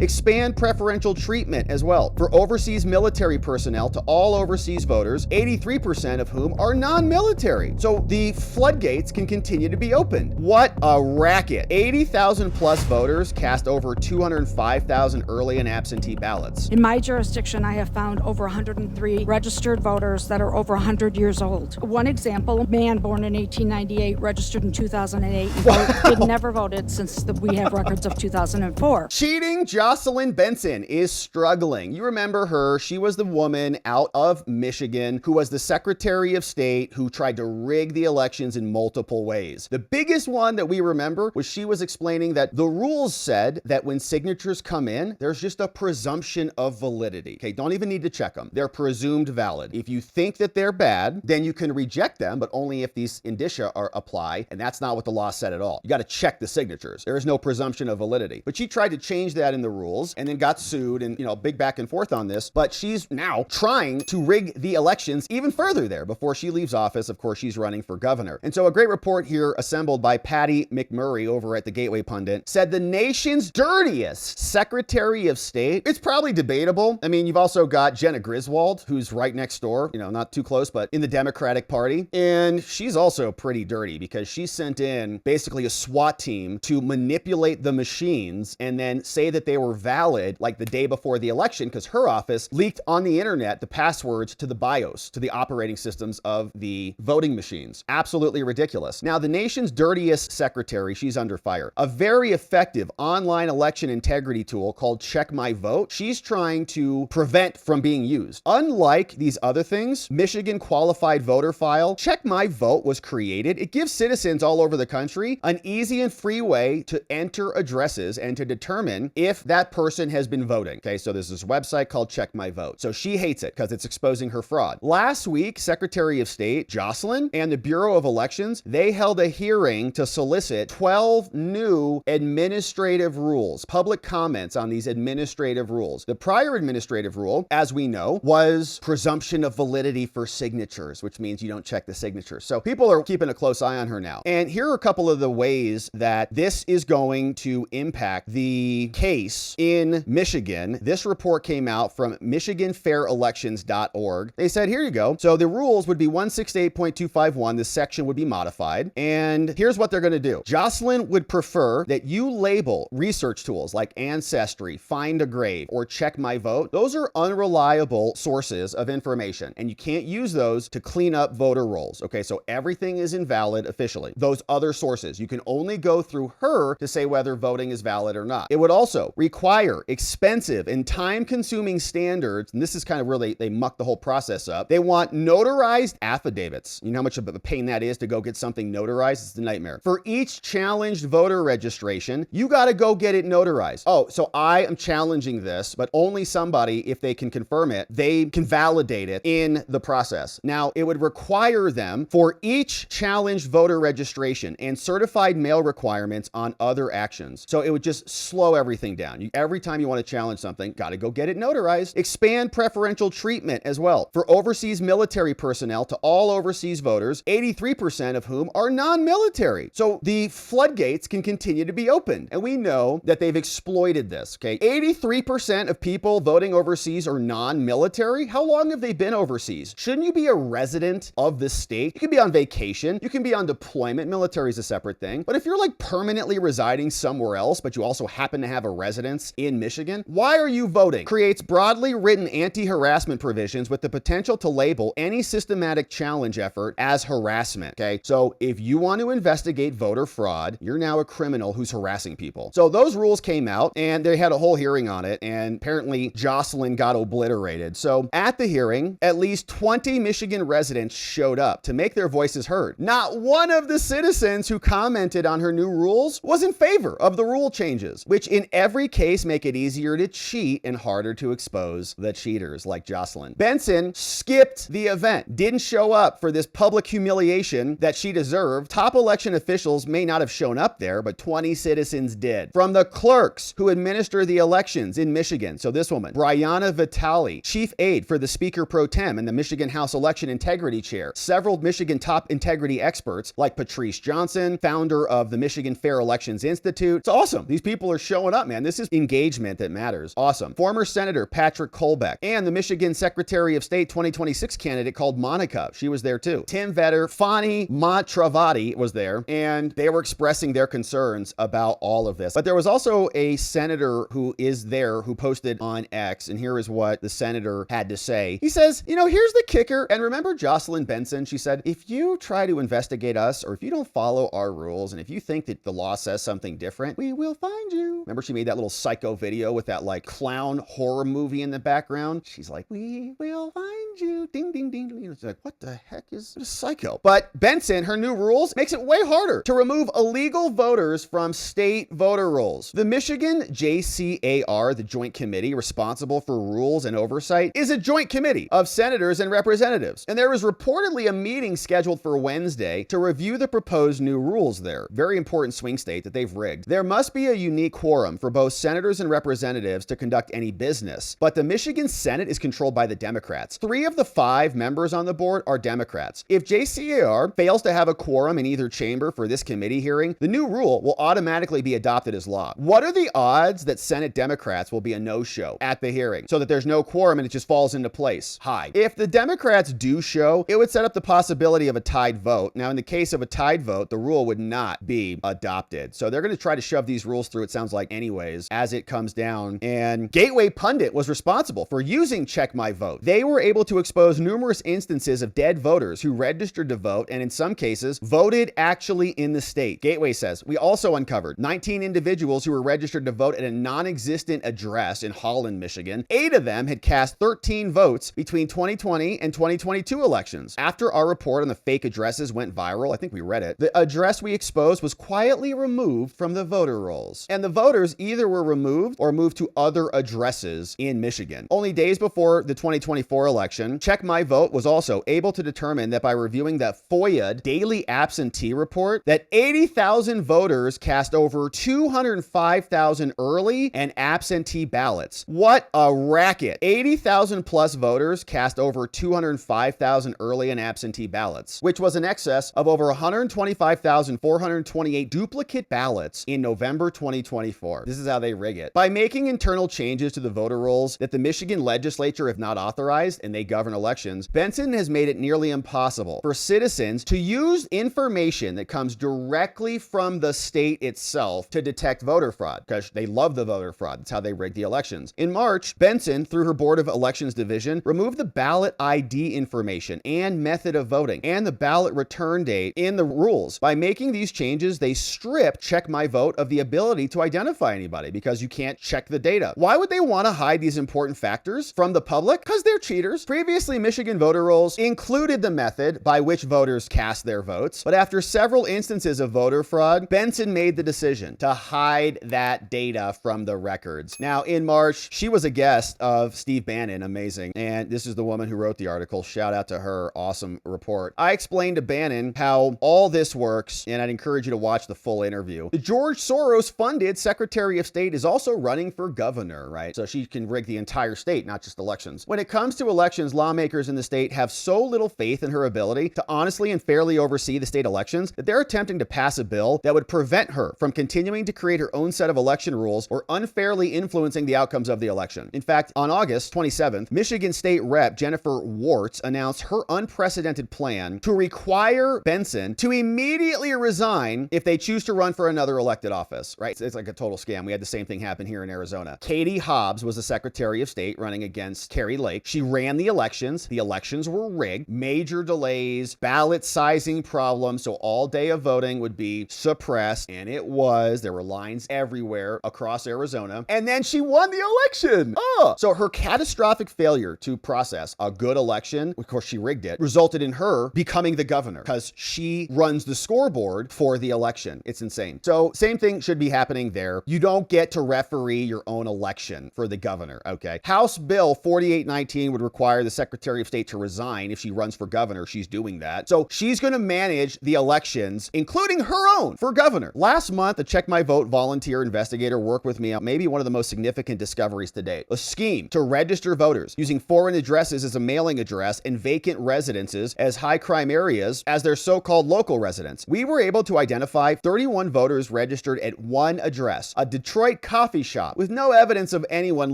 Expand preferential treatment as well for overseas military personnel to all overseas voters, 83% of whom are non-military. So the floodgates can continue to be opened. What a racket. 80,000 plus voters cast over 205,000 early and absentee ballots. In my jurisdiction, I have found over 103 registered voters that are over 100 years old. One example, a man born in 1898, registered in 2008, had never voted since we have records of 2004. Cheating Jocelyn Benson is struggling. You remember her. She was the woman out of Michigan who was the Secretary of State who tried to rig the elections in multiple ways. The biggest one that we remember was she was explaining that the rules said that when signatures come in, there's just a presumption of validity. Okay, don't even need to check them. They're presumed valid. If you think that they're bad, then you can reject them, but only if these indicia are apply, and that's not what the law said at all. You got to check the signatures. There is no presumption of validity. But she tried to change that in the rules and then got sued and, big back and forth on this, but she's now trying to rig the elections even further there before she leaves office. Of course, she's running for governor. And so a great report here assembled by Patty McMurray over at the Gateway Pundit said the nation's dirtiest Secretary of State. It's probably debatable. I mean, you've also got Jenna Griswold, who's right next door, not too close, but in the Democratic Party. And she's also pretty dirty because she sent in basically a SWAT team to manipulate the machines and then say that they were valid like the day before the election because her office leaked on the internet the passwords to the BIOS, to the operating systems of the voting machines. Absolutely ridiculous. Now, the nation's dirtiest secretary, she's under fire. A very effective online election integrity tool called Check My Vote, she's trying to prevent from being used. Unlike these other things, Michigan Qualified Voter File, Check My Vote was created. It gives citizens all over the country an easy and free way to enter addresses and to determine if that person has been voting. Okay, so there's this website called Check My Vote. So she hates it because it's exposing her fraud. Last week, Secretary of State Jocelyn and the Bureau of Elections, they held a hearing to solicit 12 new administrative rules, public comments on these administrative rules. The prior administrative rule, as we know, was presumption of validity for signatures, which means you don't check the signatures. So people are keeping a close eye on her now. And here are a couple of the ways that this is going to impact the case in Michigan. This report came out from MichiganFairElections.org. They said, here you go. So the rules would be 168.251. This section would be modified. And here's what they're going to do. Jocelyn would prefer that you label research tools like Ancestry, Find a Grave, or Check My Vote. Those are unreliable sources of information, and you can't use those to clean up voter rolls. Okay, so everything is invalid officially. Those other sources, you can only go through her to say whether voting is valid or not. It would also require expensive and time-consuming standards, and this is kind of where they muck the whole process up. They want notarized affidavits. You know how much of a pain that is to go get something notarized? It's a nightmare. For each challenged voter registration, you got to go get it notarized. Oh, so I am challenging this, but only somebody, if they can confirm it, they can validate it in the process. Now, it would require them for each challenged voter registration and certified mail requirements on other actions. So it would just slow everything down. Every time you want to challenge something, got to go get it notarized. Expand preferential treatment as well for overseas military personnel to all overseas voters, 83% of whom are non-military. So the floodgates can continue to be opened. And we know that they've exploited this, okay? 83% of people voting overseas are non-military. How long have they been overseas? Shouldn't you be a resident of the state? You can be on vacation. You can be on deployment. Military is a separate thing. But if you're like permanently residing somewhere else, but you also happen to have a residence in Michigan, why are you voting? Creates broadly written anti-harassment provisions with the potential to label any systematic challenge effort as harassment, okay? So if you want to investigate voter fraud, you're now a criminal who's harassing people. So those rules came out and they had a whole hearing on it, and apparently Jocelyn got obliterated. So at the hearing, at least 20 Michigan residents showed up to make their voices heard. Not one of the citizens who commented on her new rules was in favor of the rule changes, which in every case make it easier to cheat and harder to expose the cheaters like Jocelyn. Benson skipped the event, didn't show up for this public humiliation that she deserved. Top election officials may not have shown up there, but 20 citizens did. From the clerks who administer the elections in Michigan, so this woman, Brianna Vitale, chief aide for the Speaker Pro Tem and the Michigan House Election Integrity Chair, several Michigan top integrity experts like Patrice Johnson, founder of the Michigan Fair Elections Institute. It's awesome. These people are showing up, man. This is engagement that matters. Awesome. Former Senator Patrick Colbeck and the Michigan Secretary of State 2026 candidate called Monica. She was there too. Tim Vetter, Fani Matravati was there, and they were expressing their concerns about all of this. But there was also a senator who is there who posted on X, and here is what the senator had to say. He says, here's the kicker. And remember Jocelyn Benson? She said, if you try to investigate us, or if you don't follow our rules, and if you think that the law says something different, we will find you. Remember she made that little psycho video with that like clown horror movie in the background? She's like, we will find you. Ding, ding, ding, ding. It's like, what the heck is this psycho? But Benson, her new rules makes it way harder to remove illegal voters from state voter rolls. The Michigan JCAR, the Joint Committee responsible for rules and oversight, is a joint committee of senators and representatives. And there was reportedly a meeting scheduled for Wednesday to review the proposed new rules there. Very important swing state that they've rigged. There must be a unique quorum for both senators and representatives to conduct any business, but the Michigan Senate is controlled by the Democrats. 3 of the 5 members on the board are Democrats. If JCAR fails to have a quorum in either chamber for this committee hearing, the new rule will automatically be adopted as law. What are the odds that Senate Democrats will be a no-show at the hearing so that there's no quorum and it just falls into place? High. If the Democrats do show, it would set up the possibility of a tied vote. Now, in the case of a tied vote, the rule would not be adopted. So they're going to try to shove these rules through, it sounds like anyways, as it comes down. And Gateway Pundit was responsible for using Check My Vote. They were able to expose numerous instances of dead voters who registered to vote and in some cases voted actually in the state. Gateway says, we also uncovered 19 individuals who were registered to vote at a non-existent address in Holland, Michigan. 8 of them had cast 13 votes between 2020 and 2022 elections. After our report on the fake addresses went viral, I think we read it, the address we exposed was quietly removed from the voter rolls. And the voters either were removed or moved to other addresses in Michigan. Only days before the 2024 election, Check My Vote was also able to determine that by reviewing that FOIA daily absentee report, that 80,000 voters cast over 205,000 early and absentee ballots. What a racket. 80,000 plus voters cast over 205,000 early and absentee ballots, which was in excess of over 125,428 duplicate ballots in November 2024. This is how they rig it. By making internal changes to the voter rolls that the Michigan legislature have not authorized and they govern elections, Benson has made it nearly impossible for citizens to use information that comes directly from the state itself to detect voter fraud, because they love the voter fraud. That's how they rig the elections. In March, Benson, through her Board of Elections division, removed the ballot ID information and method of voting and the ballot return date in the rules. By making these changes, they stripped Check My Vote of the ability to identify anybody because you can't check the data. Why would they want to hide these important factors from the public? Because they're cheaters. Previously, Michigan voter rolls included the method by which voters cast their votes, but after several instances of voter fraud, Benson made the decision to hide that data from the records. Now, in March, she was a guest of Steve Bannon, amazing, and this is the woman who wrote the article. Shout out to her, awesome report. I explained to Bannon how all this works, and I'd encourage you to watch the full interview. The George Soros-funded Secretary of State is also running for governor, right? So she can rig the entire state, not just elections. When it comes to elections, lawmakers in the state have so little faith in her ability to honestly and fairly oversee the state elections that they're attempting to pass a bill that would prevent her from continuing to create her own set of election rules or unfairly influencing the outcomes of the election. In fact, on August 27th, Michigan State Rep Jennifer Wartz announced her unprecedented plan to require Benson to immediately resign if they choose to run for another elected office, right? It's like a total scam. We had the same thing happen here in Arizona. Katie Hobbs was the Secretary of State running against Carrie Lake. She ran the elections. The elections were rigged, major delays, ballot sizing problems, so all day of voting would be suppressed, and it was. There were lines everywhere across Arizona, and then she won the election. So her catastrophic failure to process a good election, of course she rigged it, resulted in her becoming the governor because she runs the scoreboard for the election. It's insane. So same thing should be happening there. You don't get to referee your own election for the governor, okay? House Bill 4819 would require the the Secretary of State to resign if she runs for governor. She's doing that. So she's going to manage the elections, including her own, for governor. Last month, a Check My Vote volunteer investigator worked with me on maybe one of the most significant discoveries to date. A scheme to register voters using foreign addresses as a mailing address and vacant residences as high crime areas as their so-called local residents. We were able to identify 31 voters registered at one address, a Detroit coffee shop, with no evidence of anyone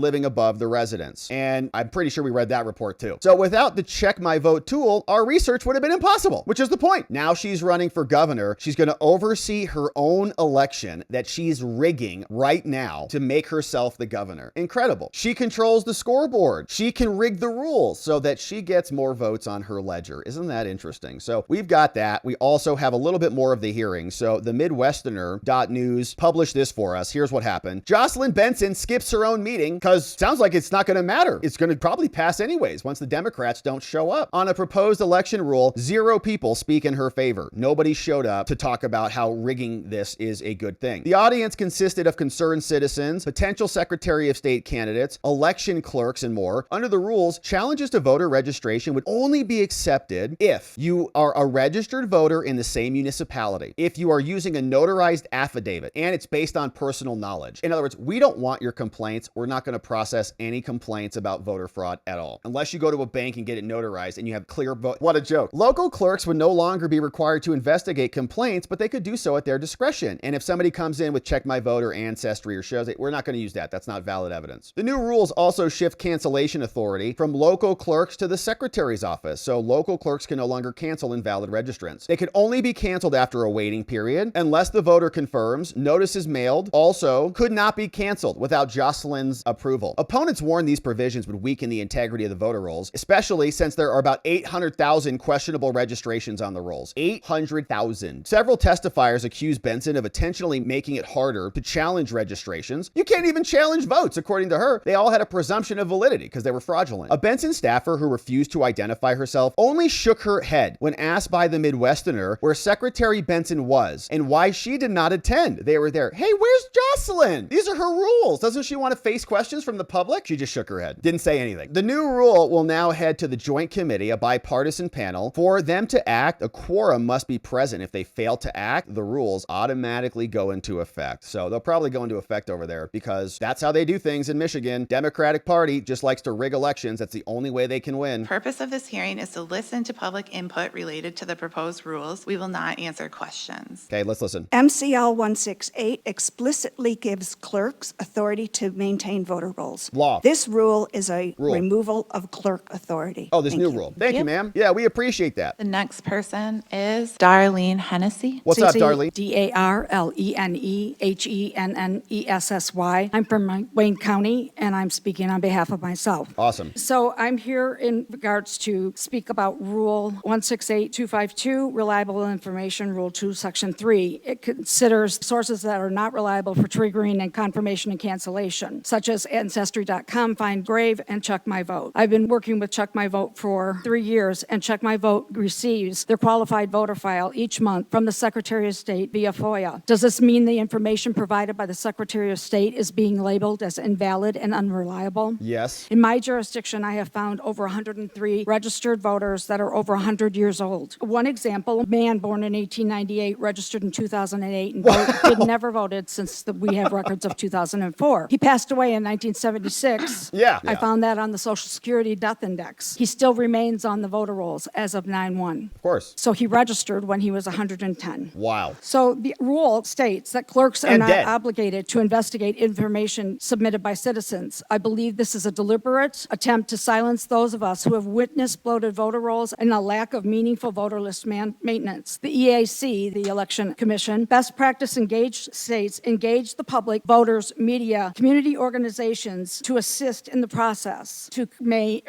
living above the residence. And I'm pretty sure we read that report too. So without the Check My Vote tool, our research would have been impossible, which is the point. Now she's running for governor. She's going to oversee her own election that she's rigging right now to make herself the governor. Incredible. She controls the scoreboard. She can rig the rules so that she gets more votes on her ledger. Isn't that interesting? So we've got that. We also have a little bit more of the hearing. So the Midwesterner.news published this for us. Here's what happened. Jocelyn Benson skips her own meeting because sounds like it's not going to matter. It's going to probably pass anyways once the Democrats don't show up. On a proposed election rule, 0 people speak in her favor. Nobody showed up to talk about how rigging this is a good thing. The audience consisted of concerned citizens, potential Secretary of State candidates, election clerks, and more. Under the rules, challenges to voter registration would only be accepted if you are a registered voter in the same municipality, if you are using a notarized affidavit, and it's based on personal knowledge. In other words, we don't want your complaints. We're not going to process any complaints about voter fraud at all, unless you go to a bank and get it notarized and you have clear vote. What a joke. Local clerks would no longer be required to investigate complaints, but they could do so at their discretion. And if somebody comes in with Check My Vote or Ancestry or shows it, we're not going to use that. That's not valid evidence. The new rules also shift cancellation authority from local clerks to the secretary's office. So local clerks can no longer cancel invalid registrants. They can only be canceled after a waiting period unless the voter confirms, notice is mailed, also could not be canceled without Jocelyn's approval. Opponents warn these provisions would weaken the integrity of the voter rolls, especially since there are about 800,000 questionable registrations on the rolls. 800,000. Several testifiers accused Benson of intentionally making it harder to challenge registrations. You can't even challenge votes, according to her. They all had a presumption of validity because they were fraudulent. A Benson staffer who refused to identify herself only shook her head when asked by the Midwesterner where Secretary Benson was and why she did not attend. They were there. Hey, where's Jocelyn? These are her rules. Doesn't she want to face questions from the public? She just shook her head. Didn't say anything. The new rule will now head to the Joint Committee, a bipartisan panel. For them to act, a quorum must be present. If they fail to act, the rules automatically go into effect. So they'll probably go into effect over there because that's how they do things in Michigan. Democratic Party just likes to rig elections. That's the only way they can win. The purpose of this hearing is to listen to public input related to the proposed rules. We will not answer questions. Okay, let's listen. MCL 168 explicitly gives clerks authority to maintain voter rolls. Law. This rule is a removal of clerk authority. Oh, this Thank new you. rule. Thank you, ma'am. Yeah, we appreciate that. The next person is Darlene Hennessy. What's up, Darlene? Darlenehennessy. I'm from Wayne County, and I'm speaking on behalf of myself. Awesome. So I'm here in regards to speak about Rule 168252, Reliable Information, Rule 2, Section 3. It considers sources that are not reliable for triggering and confirmation and cancellation, such as Ancestry.com, Find Grave, and Check My Vote. I've been working with Check My Vote for 3 years, and Check My Vote receives their qualified voter file each month from the Secretary of State via FOIA. Does this mean the information provided by the Secretary of State is being labeled as invalid and unreliable? Yes. In my jurisdiction, I have found over 103 registered voters that are over 100 years old. One example, a man born in 1898, registered in 2008, and never voted since we have records of 2004. He passed away in 1976. Yeah. I found that on the Social Security Death Index. He still remains on the voter rolls as of 9/1. Of course. So he registered when he was 110. Wow. So the rule states that clerks are not dead. obligated to investigate information submitted by citizens. I believe this is a deliberate attempt to silence those of us who have witnessed bloated voter rolls and a lack of meaningful voter list maintenance. The EAC, the Election Commission, best practice engaged states engage the public, voters, media, community organizations to assist in the process to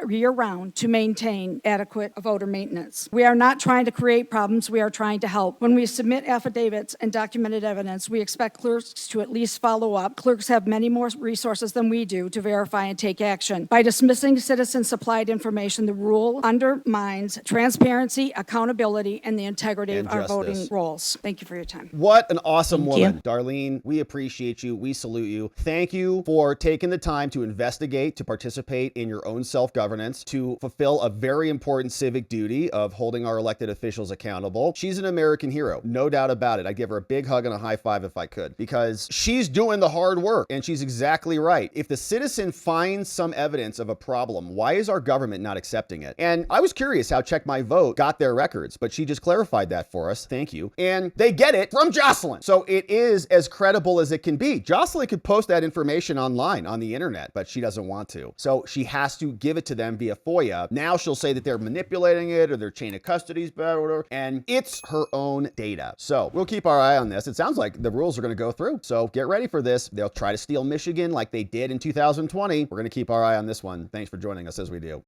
year-round to maintain adequate voter maintenance. We are not trying to create problems. We are trying to help. When we submit affidavits and documented evidence, we expect clerks to at least follow up. Clerks have many more resources than we do to verify and take action. By dismissing citizen-supplied information, the rule undermines transparency, accountability, and the integrity And of our justice. voting rolls. Thank you for your time. What an awesome Thank woman. you. Darlene, we appreciate you. We salute you. Thank you for taking the time to investigate, to participate in your own self-governance. governance to fulfill a very important civic duty of holding our elected officials accountable. She's an American hero, no doubt about it. I'd give her a big hug and a high five if I could, because she's doing the hard work, and she's exactly right. If the citizen finds some evidence of a problem, why is our government not accepting it? And I was curious how Check My Vote got their records, but she just clarified that for us. Thank you. And they get it from Jocelyn. So it is as credible as it can be. Jocelyn could post that information online on the internet, but she doesn't want to. So she has to give it to them via FOIA. Now she'll say that they're manipulating it or their chain of custody's bad or whatever, and it's her own data. So we'll keep our eye on this. It sounds like the rules are going to go through. So get ready for this. They'll try to steal Michigan like they did in 2020. We're going to keep our eye on this one. Thanks for joining us as we do.